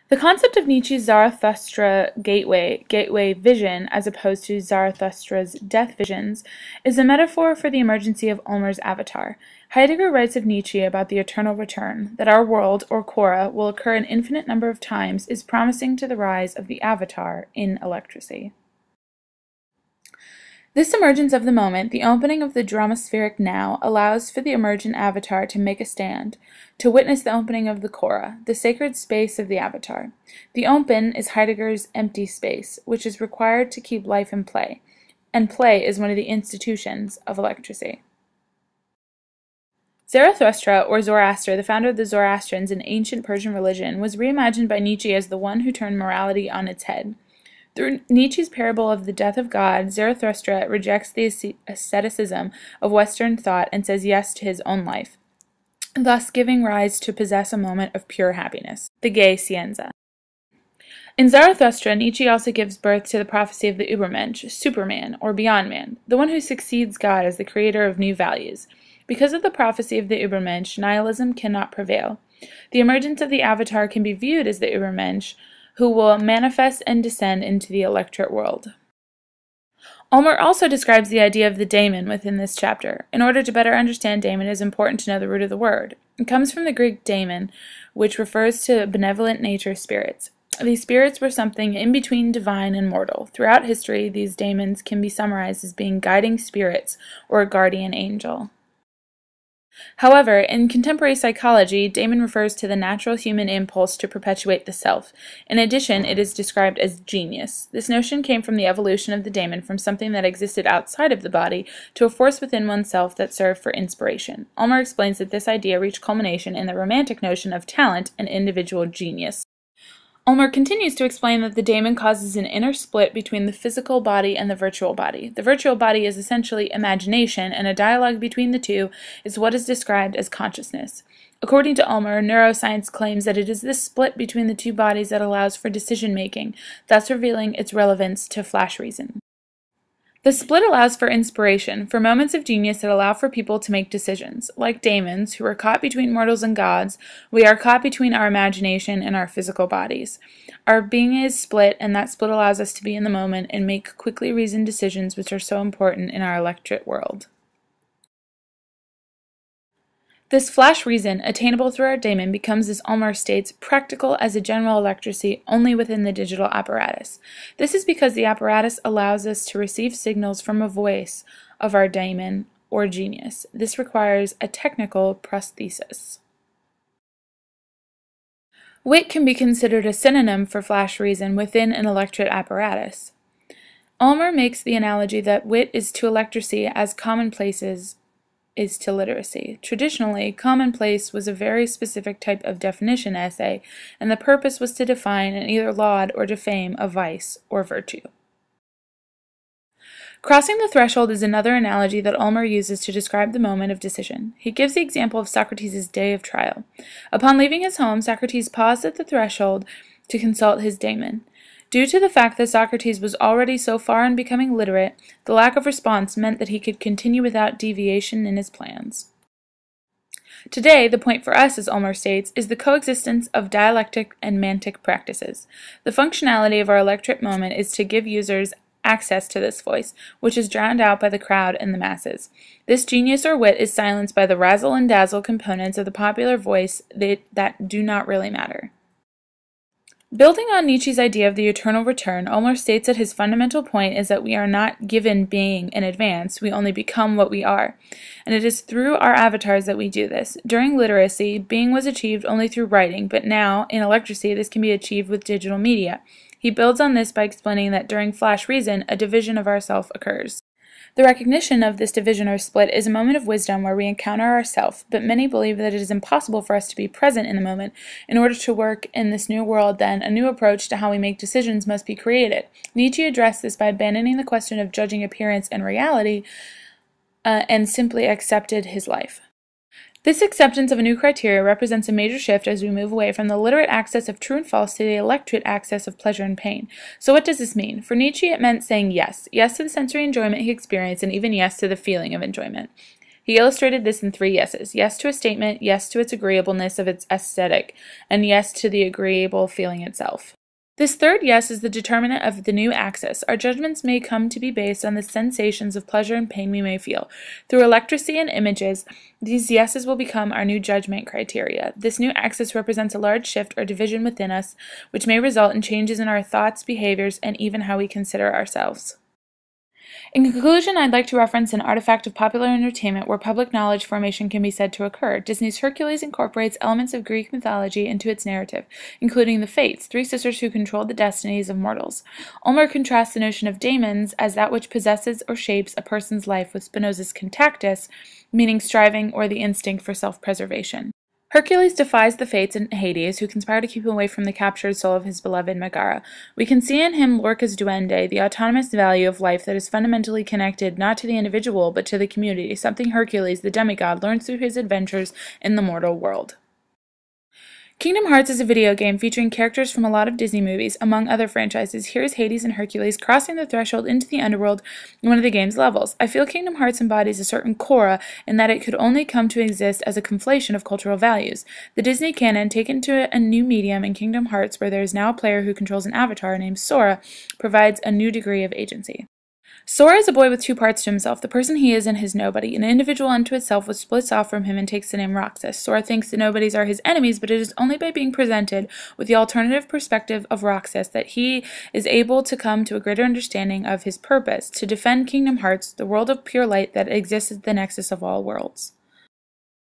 The concept of Nietzsche's Zarathustra gateway vision, as opposed to Zarathustra's death visions, is a metaphor for the emergency of Ulmer's avatar. Heidegger writes of Nietzsche about the eternal return, that our world, or Cora, will occur an infinite number of times, is promising to the rise of the avatar in electricity. This emergence of the moment, the opening of the dramaspheric now, allows for the emergent avatar to make a stand, to witness the opening of the Cora, the sacred space of the avatar. The open is Heidegger's empty space, which is required to keep life in play, and play is one of the institutions of electricity. Zarathustra, or Zoroaster, the founder of the Zoroastrians, an ancient Persian religion, was reimagined by Nietzsche as the one who turned morality on its head. Through Nietzsche's parable of the death of God, Zarathustra rejects the asceticism of Western thought and says yes to his own life, thus giving rise to possess a moment of pure happiness, the gay Scienza. In Zarathustra, Nietzsche also gives birth to the prophecy of the Übermensch, Superman, or Beyond Man, the one who succeeds God as the creator of new values. Because of the prophecy of the Übermensch, nihilism cannot prevail. The emergence of the avatar can be viewed as the Übermensch, who will manifest and descend into the electorate world. Ulmer also describes the idea of the daemon within this chapter. In order to better understand daemon, it is important to know the root of the word. It comes from the Greek daemon, which refers to benevolent nature spirits. These spirits were something in between divine and mortal. Throughout history, these daemons can be summarized as being guiding spirits or a guardian angel. However, in contemporary psychology, daemon refers to the natural human impulse to perpetuate the self. In addition, it is described as genius. This notion came from the evolution of the daemon from something that existed outside of the body to a force within oneself that served for inspiration. Ulmer explains that this idea reached culmination in the romantic notion of talent and individual genius. Ulmer continues to explain that the daemon causes an inner split between the physical body and the virtual body. The virtual body is essentially imagination, and a dialogue between the two is what is described as consciousness. According to Ulmer, neuroscience claims that it is this split between the two bodies that allows for decision-making, thus revealing its relevance to flash reason. The split allows for inspiration, for moments of genius that allow for people to make decisions. Like daemons, who are caught between mortals and gods, we are caught between our imagination and our physical bodies. Our being is split, and that split allows us to be in the moment and make quickly reasoned decisions which are so important in our electorate world. This flash reason, attainable through our daemon, becomes, as Ulmer states, practical as a general electricity only within the digital apparatus. This is because the apparatus allows us to receive signals from a voice of our daemon or genius. This requires a technical prosthesis. Wit can be considered a synonym for flash reason within an electorate apparatus. Ulmer makes the analogy that wit is to electricity as commonplaces is to literacy. Traditionally, commonplace was a very specific type of definition essay, and the purpose was to define and either laud or defame a vice or virtue. Crossing the threshold is another analogy that Ulmer uses to describe the moment of decision. He gives the example of Socrates' day of trial. Upon leaving his home, Socrates paused at the threshold to consult his daemon. Due to the fact that Socrates was already so far in becoming literate, the lack of response meant that he could continue without deviation in his plans. Today, the point for us, as Ulmer states, is the coexistence of dialectic and mantic practices. The functionality of our electorate moment is to give users access to this voice, which is drowned out by the crowd and the masses. This genius or wit is silenced by the razzle and dazzle components of the popular voice that do not really matter. Building on Nietzsche's idea of the eternal return, Ulmer states that his fundamental point is that we are not given being in advance, we only become what we are. And it is through our avatars that we do this. During literacy, being was achieved only through writing, but now, in electricity, this can be achieved with digital media. He builds on this by explaining that during flash reason, a division of ourself occurs. The recognition of this division or split is a moment of wisdom where we encounter ourself, but many believe that it is impossible for us to be present in the moment. In order to work in this new world, then, a new approach to how we make decisions must be created. Nietzsche addressed this by abandoning the question of judging appearance and reality, and simply accepted his life. This acceptance of a new criteria represents a major shift as we move away from the literate access of true and false to the electorate access of pleasure and pain. So what does this mean? For Nietzsche, it meant saying yes. Yes to the sensory enjoyment he experienced, and even yes to the feeling of enjoyment. He illustrated this in 3 yeses: yes to a statement, yes to its agreeableness of its aesthetic, and yes to the agreeable feeling itself. This third yes is the determinant of the new axis. Our judgments may come to be based on the sensations of pleasure and pain we may feel. Through electricity and images, these yeses will become our new judgment criteria. This new axis represents a large shift or division within us, which may result in changes in our thoughts, behaviors, and even how we consider ourselves. In conclusion, I'd like to reference an artifact of popular entertainment where public knowledge formation can be said to occur. Disney's Hercules incorporates elements of Greek mythology into its narrative, including the Fates, 3 sisters who controlled the destinies of mortals. Ulmer contrasts the notion of daemons as that which possesses or shapes a person's life with Spinoza's contactus, meaning striving or the instinct for self-preservation. Hercules defies the Fates and Hades, who conspire to keep him away from the captured soul of his beloved Megara. We can see in him Lorca's duende, the autonomous value of life that is fundamentally connected not to the individual but to the community, something Hercules, the demigod, learns through his adventures in the mortal world. Kingdom Hearts is a video game featuring characters from a lot of Disney movies, among other franchises. Here is Hades and Hercules crossing the threshold into the underworld in one of the game's levels. I feel Kingdom Hearts embodies a certain Korra in that it could only come to exist as a conflation of cultural values. The Disney canon, taken to a new medium in Kingdom Hearts, where there is now a player who controls an avatar named Sora, provides a new degree of agency. Sora is a boy with 2 parts to himself, the person he is and his nobody, an individual unto itself which splits off from him and takes the name Roxas. Sora thinks the nobodies are his enemies, but it is only by being presented with the alternative perspective of Roxas that he is able to come to a greater understanding of his purpose, to defend Kingdom Hearts, the world of pure light that exists at the nexus of all worlds.